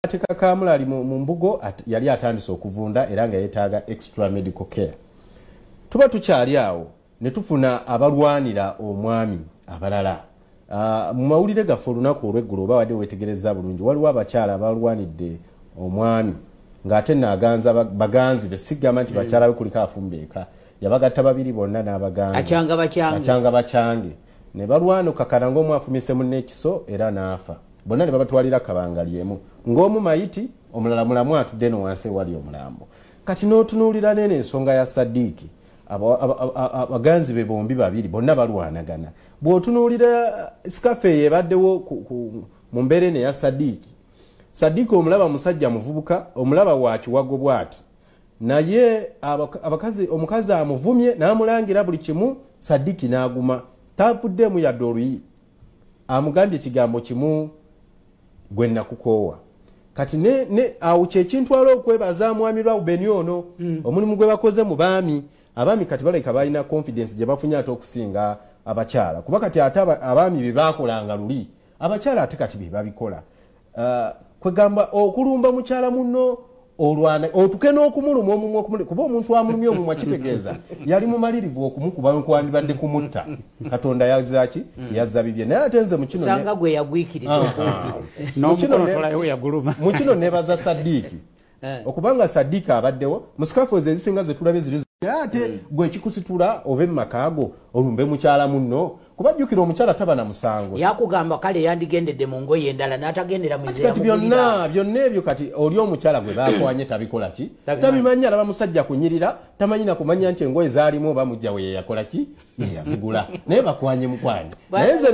ateka kamulali mu mbugo yali atandise okuvunda era nga yeetaaga extra medical care. Tuba tukyali awo ne tufuna abalwanira omwami abalala. Mu mawulire gaffe olunaku olw'eggulu oba wadde weetegereza bulungi waliwo abakyala abalwanidde omwami ng'ate naaganza baganzi be sigamba nti bakyala be kuliko afumbeeka yabagatta babiri bonna n'abaganzi acyanga bacyange ne balwana okakana ng'omu afumise munne ekiso era n'afa bonna ne babatwalira kabangali emu ng'omu mayiti omulala mulamu atudde eno wansi ewali omulambo. Kati n'otunuulira nene ensonga ya Sadiiki abaganzi be bombi babiri bonna balwanagana. Bw'otunuulira sikafe yebaddewo mu mbeera eno eya Sadiiki omulaba musajja muvubuka omulaba wa kiwago bw'ati naye omukazi amuvumye n'amulangira buli kimu Sadiiki n'aguma tavuddemu yadde oluyi amugambye ekigambo kimu gwe nakukoowa. Kati awo kyekintwala okwebaza mwami Lwawubeni ono omulimu gwe bakoze mu baami kati baleka balina confidence gye bafunye ate okusinga abakyala kuba kati ate abaami bye baakolanga luli abakyala ate kati bye babikola. Kwegamba okulumba mukyala munno olwana otuke n'okumuluma omumwa kuba omuntu amulumye omumwa kitegeeza yali mumalirivu okumukuba nkwandibadde kumutta Katonda yazaki yazza bibye naye ate nze mukino sanga gwe yagwikiriza okumpi n'omukono tolayo yaguluma mukino nebaza Sadiiki okubanga Sadiiki abaddewo musikafu ezisinga zetulabe ziri ate gwe kikusitula ove mmakaago olumbe mukyala munno kuba jjukira omukyala taba na musango yakugamba kale yandigendedde mu ngoye endala n'atagendera mu kati byonna ebyo kati oli omukyala gwe baakwanye tabikola ki tabimanya alaba musajja kunyirira tamanyi na kumanya nti engoye zaalimu oba mujja we yakola ki yazigula naye bakwanye mukwanye naye nze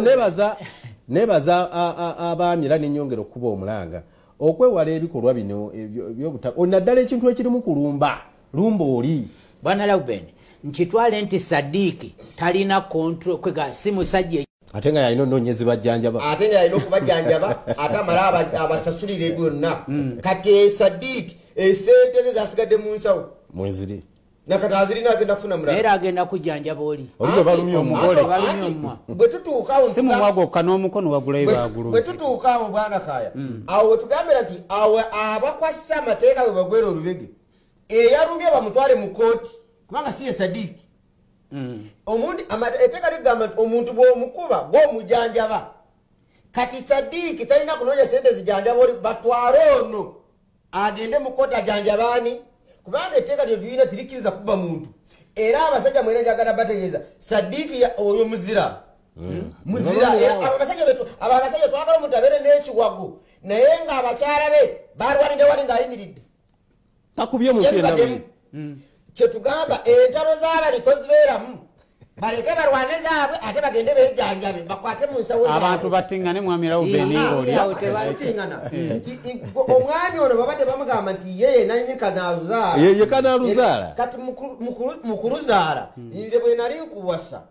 nebaza abaami era n'ennyongera okukuba omulanga okwewala ebikolwa bino naddala ekintu ekirimu kulumba lumba oli Bwana Lawubeni nkitwale nti Sadiiki talina control kwega si musajja ate nga yalina onoonyezi bajjanjaba ate nga yalina okubajjanjaba ate amala abasasulire byonna kati Sadiiki esente ze zasigadde mu nsawo mweziri nakati azirina agenda kufuna mulala era agenda kujjanjaba oli olwo balumye omugole bwe tutuukaawo si mumwagokka n'omukono wagulayo bagulu bwe tutuukaawo bwana Kaaya awo we tugambira nti awo abakwasa amateeka bwe bagwera olubege eyalumye bamutwale mu kooti kubanga siye Sadiiki omuntu etteeka ligamba nti omuntu bw'omukuba gw'omujjanjaba kati Sadiiki talina kunoonya sente zijjanjaba oli batwale ono agende mu kooti ajjanjabaani kubanga etteeka lyo lyina tirikkiriza kuba muntu era abasajja mwena njagala bategeeza Sadiiki oyo muzira muzira abasajja twagala omuntu abeere n'ekiwago naye ng'abakyala be balwanidde wali ng'ayimiridde takubye mukyenda kyetugamba entalo z'abali tozibeeramu baleke balwane zaabwe ate bagende beejjanjabe bakwate mu nsawo abantu battingane mwami Lawubeni ng'olya omwami ono babadde bamugamba nti yeye nanyini kanaaluzaala ye kanaaluzaala kati mu kuluzaala nze bwe nali nkuwasa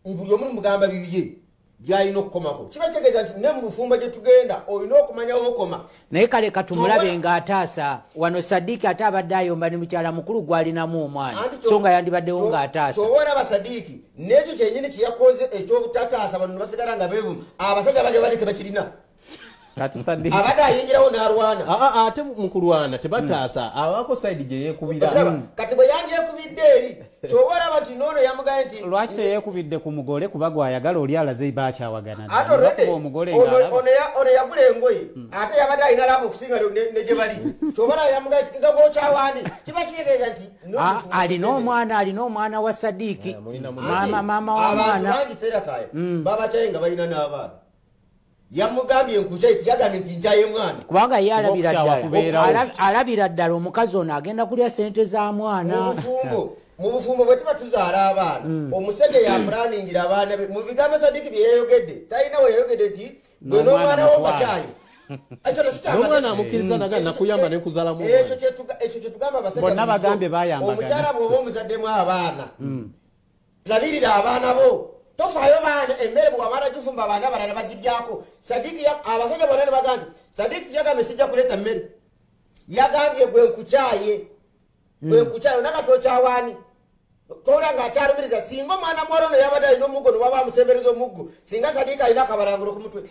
buli omu mugamba bibye byalina okukomako kiba kitegeeza nti ne mu bufumbo gye tugenda olina okumanyawo okoma naye kale katumulabe ng'ataasa wano Sadiiki ate abadde ayomba ne mukyala mukulu gwalinamu omwana so nga yandibaddewo ng'ataasa kyobona Basadiiki n'ekyo kyennyini kyeyakoze ekyobutataasa bano basigala nga beevumu abasajja bali bali tebakirina kati Sadiiki abadde ayingirawo n'alwana ate mu kulwana tebataasa awako sayidi gye yeekubira kati bwe yandyekubidde eri kyobola bati noono yamugaye nti lwaki teyeekubidde ku mugole kuba gwayagala oli alaze bakyawagana omugole ono yagula engoye ate yabadde ayina laba okusinga ne gye bali kyobola yamugaye nga bwokyawaani kiba kitegeeza nti alina omwana wa Sadiiki maama w'omwana bangi terakaya babakyaye nga balina n'abaana yamugambye nkukyayiti yagambye nti nkyaye mwana kubanga ye alabira ddala omukazi ono agenda kulya sente za mwana mu bufumbo bwe tuba tuzaala abaana omusajja yapulaningira abaana be mu bigambo Sadiiki bye yayogedde talina we yayogedde nti gwe n'omwana wo mbakyaye omwana amukkiriza nakuyamba nekuzalamu ekyo kyetugamba bonna bagambye bayambagana omukyala bw'oba omuzaddemu abaana labirira abaana bo tofaayo baana emmere bw'amala gifumba abaana abalala bagiryako Sadiiki abasajja bonna ne bagambye Sadiiki yagambye sijja kuleeta mmere yagambye gwe nkukyaye nakati okyawaani tola ng'akyalumiriza singa omwana muwala ono yabadde alina omuggo ne waba amusembereza omuggo singa Sadiiki alina akabalangiro ku mutwe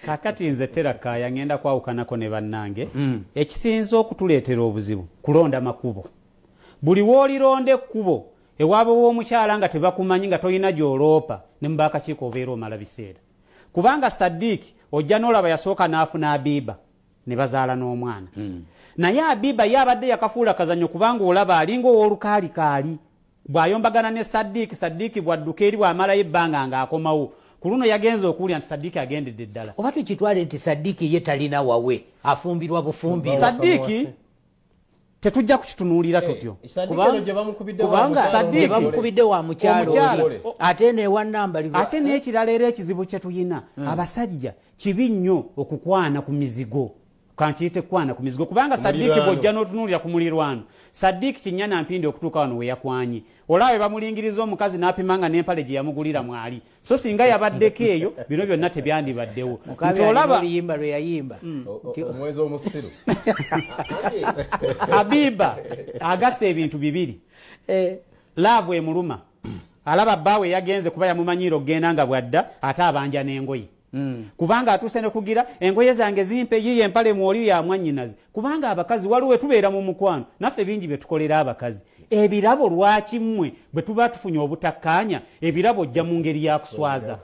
kakati nze Terakaya ngenda kwawukanako ne bannange ekisinza okutuleetera obuzibu kulonda makubo buli woolironda ekkubo ewaabwe w'omukyala nga tebakumanyi nga tolina gy'oloopa ne mu baakakiiko obeera omala biseera kubanga Saddiiki ojja n'olaba yasooka n'afuna Abiba ne bazaala n'omwana naye Abiba ye abadde yakafuula kazannyo kubanga olaba alinga ow'olukaalikaali bw'ayombagana ne Saddiiki bw'adduka eri bw'amalayo ebbanga ng'akomawo ku luno yagenze okuwulira nti Saddiiki agendedde ddala oba tukitwale nti Saddiiki ye talina wawe afumbirwa bufumbirwa Saddiiki tetujja kukitunuulira tutyo kubanga Saddiiki bamukubidde wa mukyalo ate newannambalirwa ate n'ekirala era ekizibu kye tuyina abasajja kibi nnyo okukwana ku mizigo kankiyite kwana ku mizigo kubanga Saddiiki bw'ojja n'otunuulira ku mulirwano Saddiiki kinnyana mpindi okutuuka wano we yakwanye olaawe bamulingiriza omukazi n'apimanga n'empale gye yamugulira mwali so singa yabaddeko eyo bino byonna tebyandibaddewo nti olaba oluyimba lwe yayimba omwezi omusiru Abiba agasa ebintu bibiri laavu emuluma alaba bbaawe yagenze kuba yamumanyiira okugenda nga bwadda ate abanja n'engoye kubanga atuuse ne kugira engoye zange zimpe yiye empale mwoli ya mwannyinaze kubanga abakazi waliwo tubeera mu mukwano naffe bingi bye tukolera abakazi ebirabo lwaki mmwe bwe tuba tufunye obutakkaanya ebirabo ojja mu ngeri ya kuswaza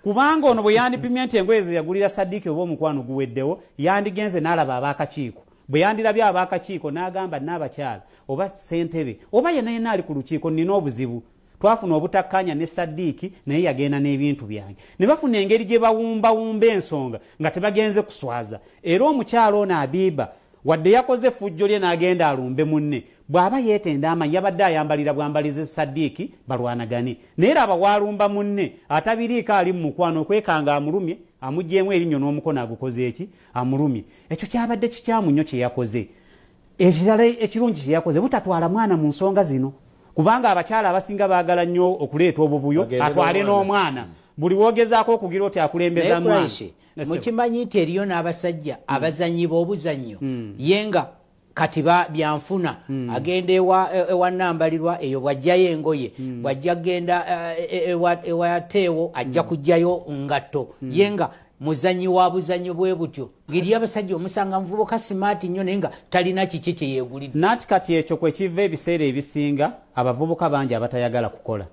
kubanga ono bwe yandipimye nti engoye ze yagulira Saddiiki oba omukwano guweddewo yandigenze n'alaba abaakakiiko bwe yandirabye abaakakiiko n'agamba n'abakyala oba ssentebe oba yenna ali ku lukiiko nina obuzibu twafuna obutakkaanya ne Saddiiki naye yagenda n'ebintu byange ne bafuna engeri gye bawumbawumba ensonga nga tebagenze kuswaza era omukyalo ono Abiba wadde yakoze effujjo lye n'agenda alumbe munne bw'aba yeetenda amanyi yabadde ayambalira bwambalize Saddiiki balwanagane naye raba walumba munne atabiriiko ali mu mukwano okwekanga amulumye amuggyemu erinnyo n'omukono agukoze eki amulumye ekyo kyabadde kikyamu nnyo kye yakoze ekirala ekirungi kye yakoze butatwala mwana mu nsonga zino kubanga abakyala abasinga baagala nnyo okuleeta obuvuyo atwale n'omwana buli woogezaako okugira oti akulembeza mwana mukimanyi nti eriyo n'abasajja abazanyi b'obuzannyo yenga kati byanfuna agenda ewannambalirwa eyo bw'ajjayo engoye bw'ajja kgenda ewateewo ajja kujjayo ngatto yenga muzanyi wa buzannyo bwe butyo ngeri abasajja omusanga muvubuka simaati nnyo naye nga talina kiki kye yeegulira nati kati ekyo kwe kiva ebiseera ebisinga abavubuka bangi abatayagala kukola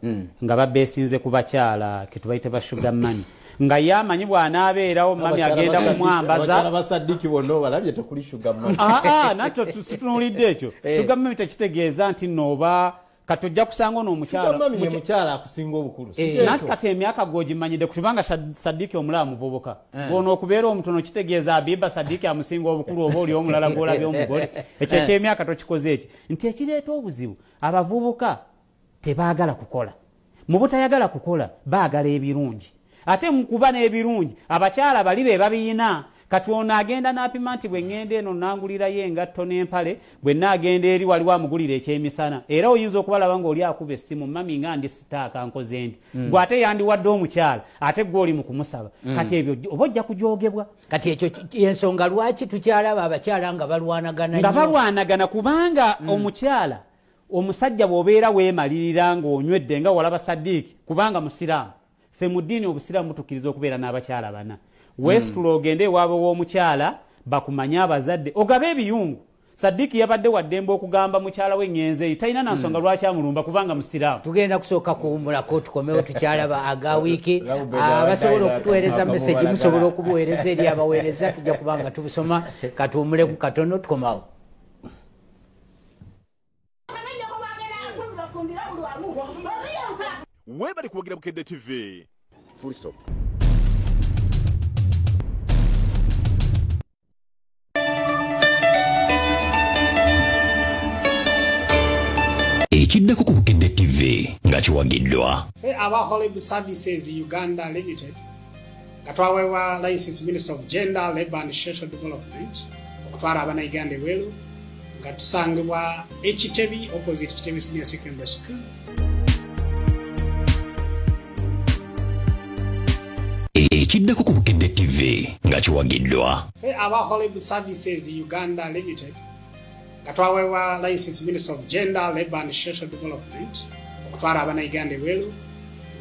nga babeesinze ku bakyala ke tubayite ba sugar money nga yamanyi bw'anaabeerawo mami agenda kumwambaza Saddiiki bonna obalabye tekuli sugar money natyo situnuulidde ekyo sugar money tekitegeeza nti nooba kati ojja kusanga ono omukyala akusinga obukulu nati kati emyaka gw'ogimanyidde kubanga Saddiiki omulala muvubuka ono okubeera omutono kitegeeza Abiba Saddiiki amusinga obukulu oba oli omulala gw'olabye omugole ekyo ekyemyaka tokikoze eki nti ekireeta obuzibu abavubuka tebaagala kukola mu butayagala kukola baagala ebirungi ate mu kuba n'ebirungi abakyala bali be babiyina kati ono agenda n'apima nti bwe ŋŋenda eno nangulirayo engatto n'empale bwe naagenda eri waliwo amugulira ekyemisana era oyinza okubalaba ng'oli akuba essimu mami nga ndi sitaaka nkoze ndi gwe ate yandiwadde omukyala ate gw'oli mu kumusaba kati ebyo oba ojja kujoogebwa kati ekyo ensonga lwaki tukyalaba abakyala nga balwanagana kubanga omukyala omusajja bw'obeera weemalirira ng'onywedde nga walaba Saddiiki kubanga musiraamu ffe mu ddiini obusiraamu butukkiriza okubeera n'abakyala bana wesitulo ogende ewaabwe w'omukyala bakumanye abazadde ogabe ebiyungu Saddiiki yabadde waddembe okugamba mukyala we ŋŋenze eyo talina na nsonga lwaki amulumba kubanga musiraamu tugenda kusooka kuwummulako tukomewo tukyalaba aga wiiki abasobola okutuweereza meseji musobola okubuweereza eri abaweereza tujja kubanga tubusoma katuwummuleku katono tukomawo webali kuwagira Bukedde TV. Full stop. Ekiddako ku Bukedde TV nga kiwagiddwa Abaholive Services Uganda Limited nga twaweebwa license Minister of Gender, Labour and Social Development okutwala abannayuganda ebweru nga tusangibwa Ekitebi opposite Kitebi Senior Secondary School. Ekiddako ku Bukedde TV nga kiwagiddwa Abaholive Services Uganda Limited nga twaweebwa license Minister of Gender, Labour and Social Development okutwala abannayuganda ebweru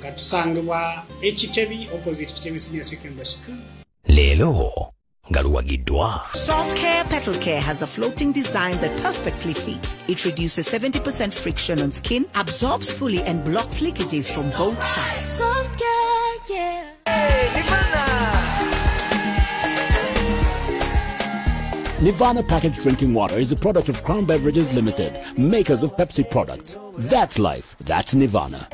nga tusangibwa Ekitebi opposite Kitebi Senior Secondary School. Lelo Galuagidwa. Soft Care Petal Care has a floating design that perfectly fits. It reduces 70% friction on skin, absorbs fully and blocks leakages from both sides. Soft Care, yeah. Nirvana packaged drinking water is a product of Crown Beverages Limited, makers of Pepsi products. That's life. That's Nirvana.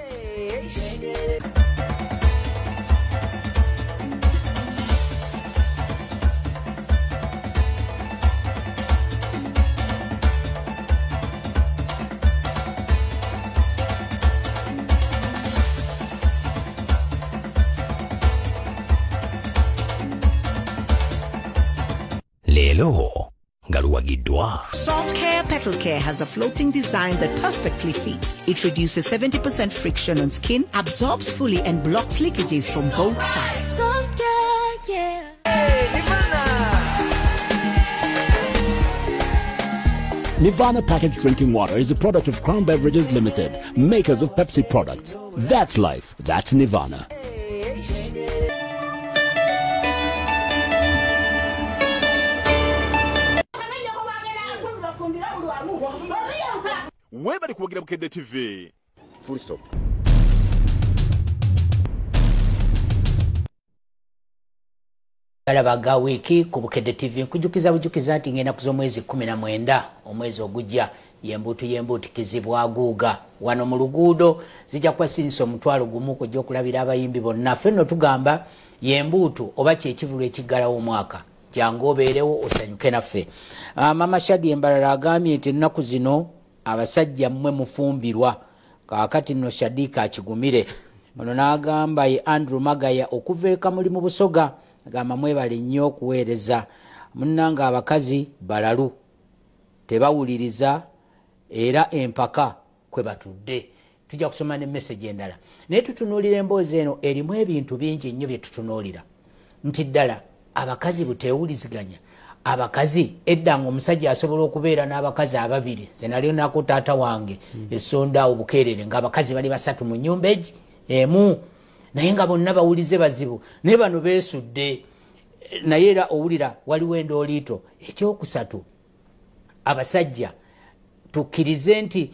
Lelo Galuagidwa. Soft Care Petal Care has a floating design that perfectly fits. It reduces 70% friction on skin, absorbs fully and blocks leakages from both sides. Soft Care, yeah. Nirvana packaged drinking water is a product of Crown Beverages Limited, makers of Pepsi products. That's life. That's Nirvana. Webali kuwagira Bukedde TV. Full stop. Galabaga Wiiki ku Bukedde TV nkujukiza ati ngenda kuzomwezi 19 omwezi ogujja yembutu kizibwa aguuga wano mu luguudo zijja kwasinso omutwalo gumu kujja okulabira abayimbi bonna fenno tugamba yembutu oba kyekivulu ekiggalawo omwaka jangu obeerewo osanyuke naffe. Mama Shadi Embalala agambye nti ennaku zino abasajja mmwe mufumbirwa kaakati nno Shadika akigumire. Ono n'agamba ye Andrew Magaya okuva eka muli mu Busoga agamba mwebale nnyo okuweereza munnanga abakazi balalu tebawuliriza era empaka kwe batudde. Tujja kusoma ne message endala naye tutunuulira emboozi eno erimu ebintu bingi nnyo bye tutunuulira nti ddala abakazi buteewuliziganya. Abakazi eddanga omusajja asobola okubeera n'abakazi ababiri ze nali nako taata wange essonda obukeerere ng'abakazi bali basatu mu nnyumba emu naye nga bonna bawulize bazibu naye bano beesudde naye era owulira waliwo endooliito. Ekyokusatu abasajja tukkirize nti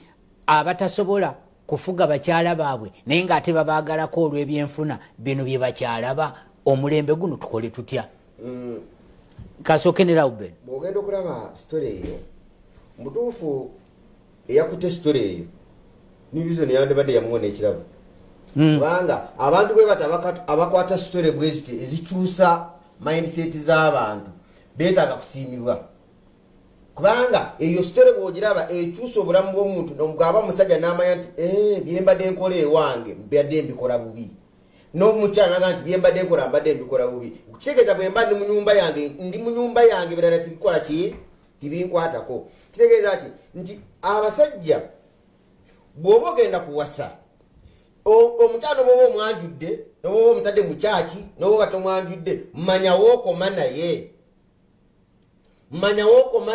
abatasobola kufuga bakyala baabwe naye ng'ate babaagalako olw'ebyenfuna bino bye bakyalaba omulembe guno tukole tutya? Kasooke ne Rauben bw'ogenda okulaba sitole eyo mutuufu eyakutte sitole eyo nivision yandibadde yamuwona ekirabo kubanga abantu bwe bati abakwata sitole bwezityo ezikyusa mindset z'abantu beetaaga kusiimibwa kubanga eyo sitole bw'ogiraba ekyusa obulamu bw'omuntu bw'aba musajja n'amanya nti byembadde nkola ewange mbadde mbikola bubi n'omukyala naga nti byembadde nkola mbadde mbikola bubi kitegeeza bwe mba ndi mu nyumba yange birala tibikola ki tibinkwatako. Kitegeeza ki nti abasajja bw'oba ogenda kuwasa omukyala bw'oba omwanjudde n'oba omutadde mu kyaki n'oba tomwanjudde manyawo okoma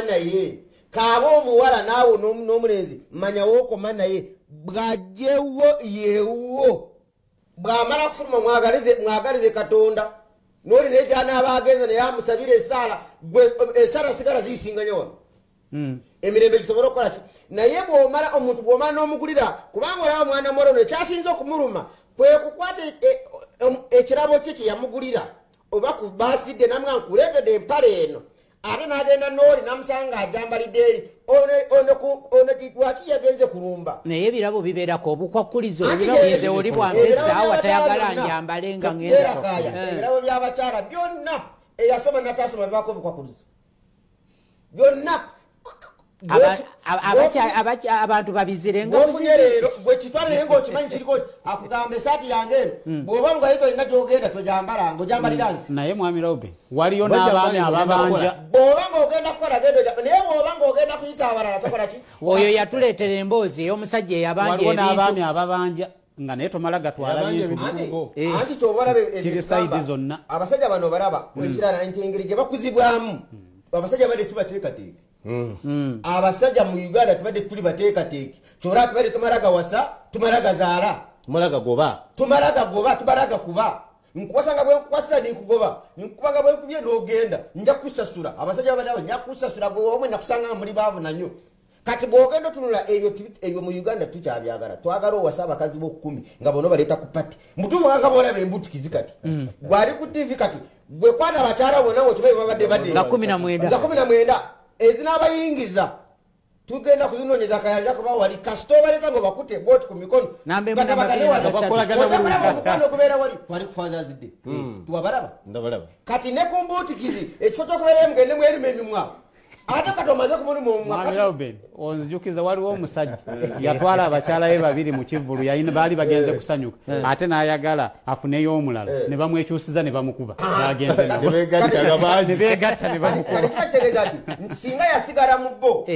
naye kaaba omuwala naawe n'omulenzi manyawo okoma naye bw'ajjewo yeewo bw'amala kufuluma mwagalize Katonda n'oli n'egyanaaba agenza naye amusabira essaala essaala sigala ziyisinganya wano emirembe gisobola okukola ki naye omuntu bw'omala n'omugulira kubanga olaba mwana muwala ono ekyasinza okumuluma kwe kukwata ekirabo kye kye yamugulira oba ku baasidde namugamba nkuleetedde empale eno ate n'agenda n'oli namusanga ajambalidde eri ono lwaki yagenze kulumba naye ebirabo bibeerako obukwakkulizo ebirabo oli bwampesaawa tayagala njambale nga ebirabo by'abakyala byonna eyasoma nataasoma bibaako obukwakkulizo byonna abantu babizire ng'ofunye leero gwe kitwale naye ng'okimanyi kiriko akugamba esaati yange eno bw'oba ng'ayita olina gy'ogenda tojambala ng'ojambalira nsi naye mwami Robe waliyo n'abaami ababanja bw'oba ng'ogenda kukola genda naye bw'oba ng'ogenda kuyita abalala tokola ki oyo yatuleetera emboozi ey'omusajja eyabanja waliwo n'abaami ababanja nga naye tomala gatwala bintu anti kyobalabe kiri saidi zonna abasajja bano balaba ekirala nti engeri gye bakuzibwamu abasajja badde si bateekateeke abasajja mu Uganda tubadde tuli bateekateeke kyolaba tubadde tumala gawasa tumala gazaala tumala gagoba tumala kuba nkuwasanga bwe nkuwasa nikugoba nkubanga bwe nkubye n'ogenda nja kusasula abasajja badawe nja kusasula gwe omwe nakusanga muri baavu nanyo kati bwogenda tunula ebyo mu Uganda tukyabyagala twagala owasa abakazi b'okumi nga bono baleeta ku pati mutuufu nga boolaba embutukizi kati gwali ku TV kati gwe kwata abakyala bonna wokibaye babadde nga 19 ezinaabayingiza tugenda kuzinoonyeza kayanja kuba wali kasita obaleeta nga bakute booti ku mikono omukwano okubeera wali twali kufanza zidde tuwabalaba kati ne ku mbuutikizi ekifo ky'okubeerayo mugende mwerima emimwa ate kati omaze kumulimu onzijukiza waliwo omusajja yatwala abakyala be babiri mu kivulu baali bagenze kusanyuka ate n'ayagala afuneyo omulala ne bamwekyusiza ne bamukuba n'agenze nebeegatta ne bamukuba kitegeeza ati singa yasigala mu bo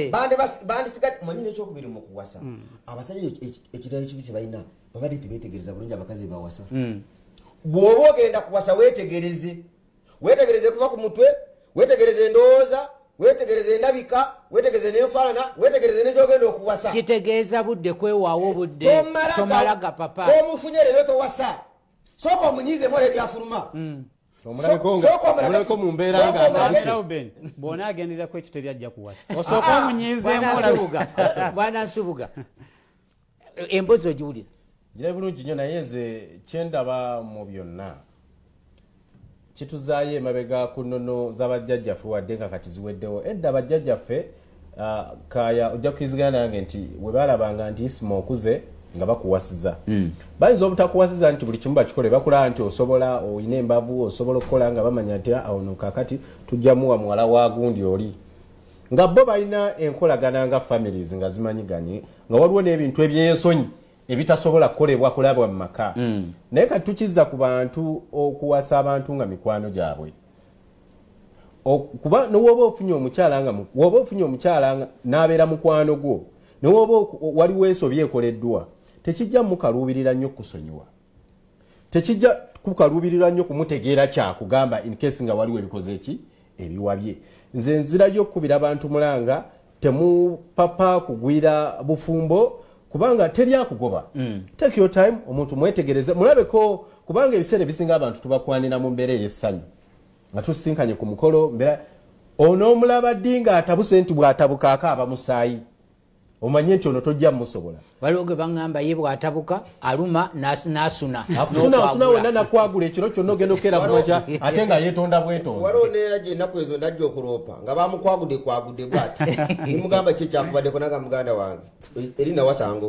bandisiga manyi n'ekyokubiri mu kuwasa abasajja ekirala kibi kye balina babadde tebeetegereza bulungi abakazi bawasa bw'oba ogenda kuwasa weetegereze kuva ku mutwe weetegereze endowooza wetegereze endabika wetegereze n'enfaanana wetegereze n'ekyogenda okuwasa kitegeeza budde kwewaawo budde tomalaga papa omufunye leero towasa sooka omunyiizemu olwo ebyafuluma omulabeko mu mbeera nga bw'ona agenderako ekyo teryajja kuwasa osooka omunyiizemu bwana Nsubuga emboozi ogiwulira gira bulungi nnyo naye nze kyendaba mu byonna kituzaayo emabega ku nnono z'abajjajjaffe wadde nga kati ziweddewo edda abajjajjaffe kaya ojja kukirizigana nange nti we balabanga nti isima okuze nga bakuwasiza bayinza obutakuwasiza nti buli kimu bakikole bakulaba nti osobola oyina embavu osobola okukola nga bamanya nti awono kakati tujjamuwa muwala wa gundi oli nga bo balina enkolagana nga families nga zimanyiganye nga waliwo n'ebintu ebyensonyi ebitasobola kukolebwa kulabwa mu maka naye kati tukizza ku bantu okuwasa abantu nga mikwano gyabwe kuba newoba ofunye omukyala n'abeera mukwano gwo newoba waliwo ensobi ekoleddwa tekijja mukaluubirira nnyo kusonyiwa tekijja kukaluubirira nnyo kumutegeera kyakugamba in case nga waliwo ebikoze eki ebiwabye nze nzira y'okkubira abantu mulanga temupapa kugwira bufumbo kubanga teryakugoba take your time omuntu mwetegereze mulabeko kubanga ebiseera bisinga abantu tubakwanira mu mbeera ey'essanyu nga tusinkanye ku mukolo mbeera onoomulaba ddi nga atabuse nti bw'atabuka akaaba musaayi omanye nti ono tojja musobola waliwo gwe baŋŋamba ye bw'atabuka aluma n'asuna wonna nakwagula ekiro kyonna ogenda okukeera mumakya ate nga yeetonda bwetonzi waliwo neyaje ennaku ezo najja okuloopa nga bamukwagudde bw'ati nimugamba ki ekyakubaddeko naga muganda wange eri nawasango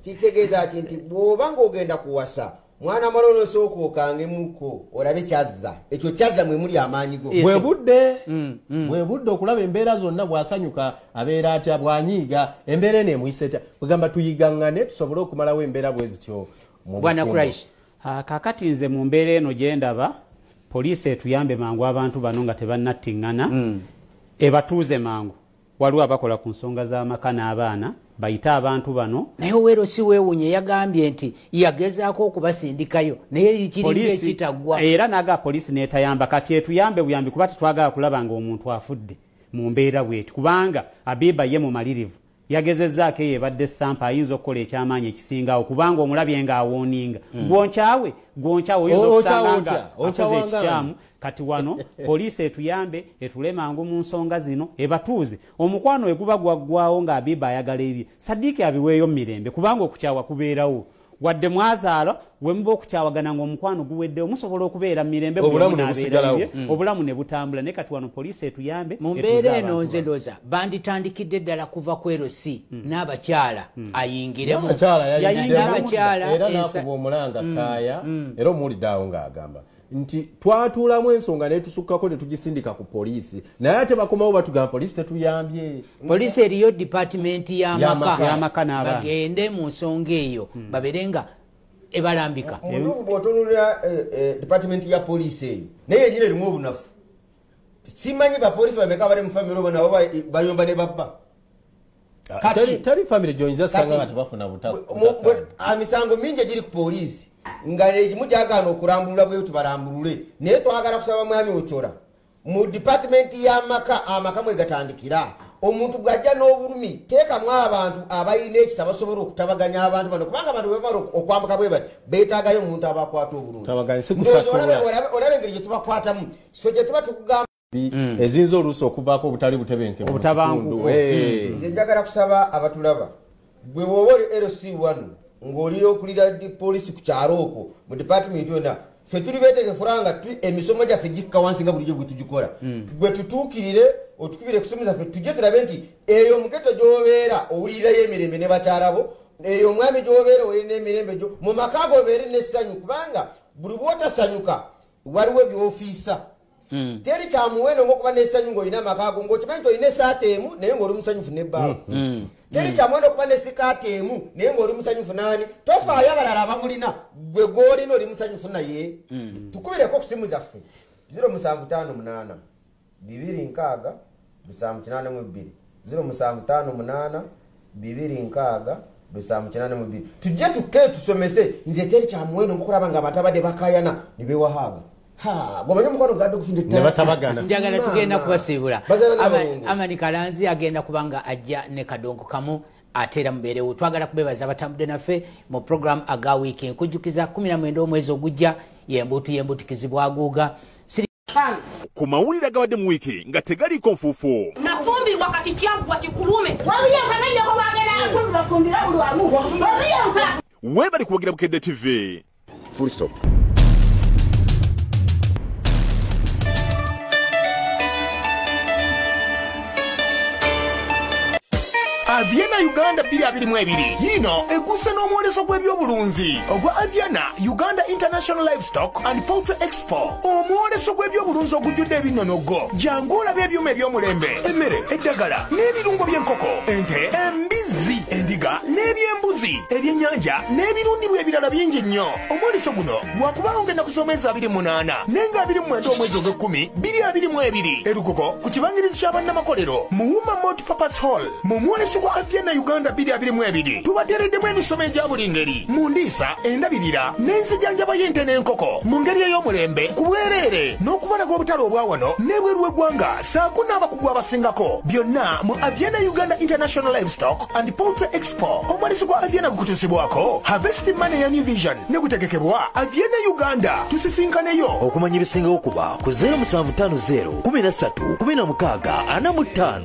kitegeeza ati nti bw'oba ng'ogenda kuwasa mwana malono sooka okangemuko olabe kyazza ekyo kyazza mwe muli amaanyi go bwe budde okulaba embeera zonna bw'asanyuka abeera atya bw'anyiiga embeera eno emuyiseta kugamba tuyigaŋŋane tusobole okumalawo embeera bwe zityo bwana Christ kakati nze mu mbeera eno gye ndaba poliisi etuyambe mangu abantu bano nga tebannattiŋŋana ebatuuze mangu waliwo abakola ku nsonga z'amaka n'abaana bayita abantu bano naye Owero si weewunye yagambye nti yagezaako okubasindikayo naye kiringa ekitaggwa era naga poliisi n'etayamba kati etuyambe buyambi kuba tetwagala kulaba nga omuntu afudde mu mbeera bweti kubanga Abiba ye mumalirivu yagezezzaako eyo ebadde sampa ayinza okukola ekyamaanyi ekisingawo kubanga omulabye nga awooninga gwonkyawe oyinza okusanga nga akoze ekikyamu kati wano poliisi etuyambe etule mangu mu nsonga zino ebatuuze omukwano we guba gwaggwawo nga Abiba ayagala ebye Sadiiki abiweeyo mu mirembe kubanga okukyawa kubeerawo wadde mwazaala we muba okukyawagana ng'omukwano guweddewo musobola okubeera mu mirembe obulamu ne butambula naye kati wano poliisi etuyambe mu mbeera eno nze ndooza banditandikidde ddala kuva ku LC n'abakyala ayingiremu n'abakyala era n'akuba omulanga kaaya era omuwulidde awo ng'agamba nti twatuulamu ensonga netusukkako netugisindika ku poliisi naye ate bakomawo batugamba poliisi tetuyambye poliisi eriyo dipatimenti y'amaka bagende mu nsonga eyo babeere nga ebalambika omutuufu bw'otunulira dipatimenti ya poliisi eyo naye yenyini erimu obunafu simanyi bapoliisi bameka bali mu famire obo nabo bayomba ne babba teri famire gyonyinza sanga nga tebafuna butafu emisango mingi egiri ku poliisi nga egimu gyagaana okulambulula bwe tubalambulule naye twagala kusaba mwami Ochola mu department y'amaka amaka mwe gatandikira omuntu bwajja n'obulumi teekamu abantu abayina ekisa basobola okutabaganya abantu bano kubanga abantu bwebamala okwambuka bwe bati beetaagayo omuntu abakwata obulungi olabe engeri gye tubakwatamu ffe gye tuba tukugamba eziyinza oluusi okuvaako obutali butebenkevu nze njagala kusaba abatulaba bwe bwoba oli LC1 ng'oli okulira poliisi ku kyalo okwo mu department yonna ffe tuli beetegefulanga emisomo gyaffe gikka wansi nga bulijjo bwe tugikola gwe tutuukirire otukubire kusomesa ffe tujje tulabe nti eyo omuketo gy'obeera owulirirayo emirembe ne bakyalabo eyo omwami gy'obeera owulira emirembe gyo mu maka go obeere n'essanyu kubanga buli bw'otasanyuka waliwo ebyofiisa teri kyamuwendo ng'okuba n'essanyu ng'olina amaka go ng'okimanyi nti olina esaata emu naye ng'oli musanyufu n'ebbaawo teri kyamuwendo okuba ne sikaati emu naye ng'oli musanyufu naani tofaayo abalala abamulina gwe gw'olina oli musanyufu naye tukubireko ku simu zaffe 0758 206 782 0758 206 782 tujje tukke tusomese nze teri kyamuwendo ng'okulaba nga abantu abadde bakayana ne bewahaaga njagala tugenda kubasiibula Amani Kalanzi agenda kubanga ajja ne kadongo kamu ate era mubeerewo twagala kubebaza abatambudde naffe mu program aga wiiki nkujjukiza 19 omwezi ogujja yembutikizibwa aguuga ku mawulire agabadde mu wiiki nga tegaliiko nfuufu nafumbirwa kati kyaggwa kikulume wabiyempananyako bagenda bafumbira buli wamu wabiyempa weebali kuwagira Bukedde TV full stop. Aviana Uganda 2022 yino eguse n'omwoleso gw'ebyobulunzi ogwa Aviana Uganda International Livestock and Poultry Expo omwoleso gw'ebyobulunzi ogujjudde ebinnonogo jangu olabe ebyuma eby'omulembe emmere eddagala n'ebirungo by'enkoko ente embizzi endiga n'ebyembuzi ebyennyanja n'ebirundibwa ebirala bingi nnyo omwoleso guno gwakubawo ngenda kusomesa 28 nenga 29 omwezi ogw'ekkumi 2022 erukoko ku kibangirizi ky'abannamakolero mu Women Multipurpose Hall mu mwoleso gwa Aviana Uganda 2022 tubatereddemu emisomo egya buli ngeri mu ndiisa endabirira n'enzijanjaba y'ente n'enkoko mu ngeri ey'omulembe ku bwereere n'okubalaga obutale obwa wano n'ebweru w'eggwanga saako n'abakugu abasingako byonna mu Aviana Uganda International Livestock and Poultry Expo omwaliso gwa Aviana gukutusibwako Harvest Money ya New Vision ne gutegekebwa Aviana Uganda tusisinkaneyo okumanya ebisingawo kuba ku 0750 13 16 45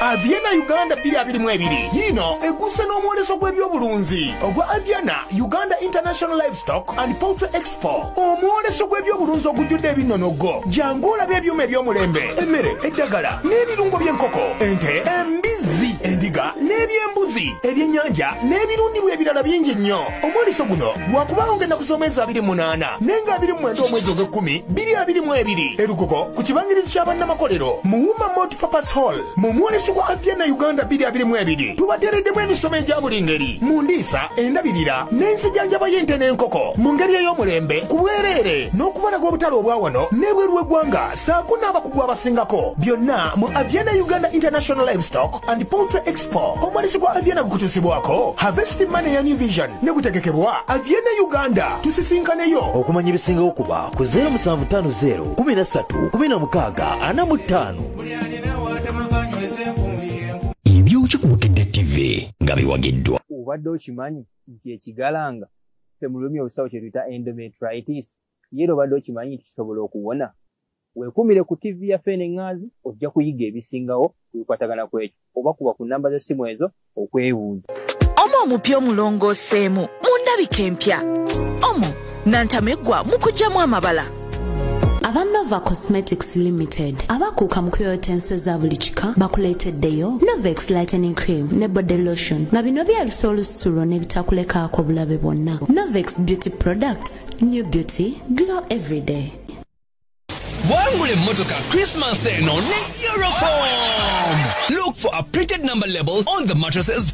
Aviana Uganda 2022 yino eguse n'omwoleso gw'ebyobulunzi ogwa Aviana Uganda International Livestock and Poultry Expo omwoleso gw'ebyobulunzi ogujjudde ebinnonogo jangu olabe ebyuma eby'omulembe emmere eddagala n'ebirungo by'enkoko ente embizzi endiga n'ebyembuzi ebyennyanja n'ebirundibwa ebirala bingi nnyo omwoleso guno gwakubawo ngenda kusomesa 28 nenga 29 omwezi ogw'ekkumi 2022 erukoko ku kibangirizi ky'abannamakolero mu Women Multipurpose Hall mu mwoleso gwa Aviana Uganda 2022 tubatereddemu emisomo egya buli ngeri mu ndiisa endabirira n'enzijanjaba y'ente n'enkoko mu ngeri ey'omulembe ku bwereere n'okubalaga obutale obwa wano n'ebweru w'eggwanga saako n'abakugu abasingako byonna mu Aviana Uganda International Livestock and Poultry Expo omwaliso gwa Aviana gukutusibwako Harvest Money ya New Vision ne gutegekebwa Aviana Uganda tusisinkaneyo okumanya ebisingawo kuba ku 0750 13 16 45 ebyoki ku Bukedde TV nga biwagiddwa obadde okimanyi nti ekigalanga ffe mu lulimi olusawo kye tuyita endometritis yeera obadde okimanyi nti kisobola okuwona weekumire ku TV yaffe n'eŋŋaazi ojja kuyiga ebisingawo ku bikwatagana kwekyo oba kuba ku nnamba z'essimu ezo okwebuuza omo omupya omulongooseemu mu ndabika empya omo nantameggwa mu kuggyamu amabala aba Nova Cosmetics Limited abakuuka mu kuyota enswe za buli kika bakuleeteddeyo Novex Lightening Cream ne Body Lotion nga bino byalusa olusulo n'ebitakulekaako bulabe bwonna. Novex Beauty Products, New Beauty, Glow Everyday. Wangule motoka Christmas eno ne Euroform. Look for a printed number label on the mattresses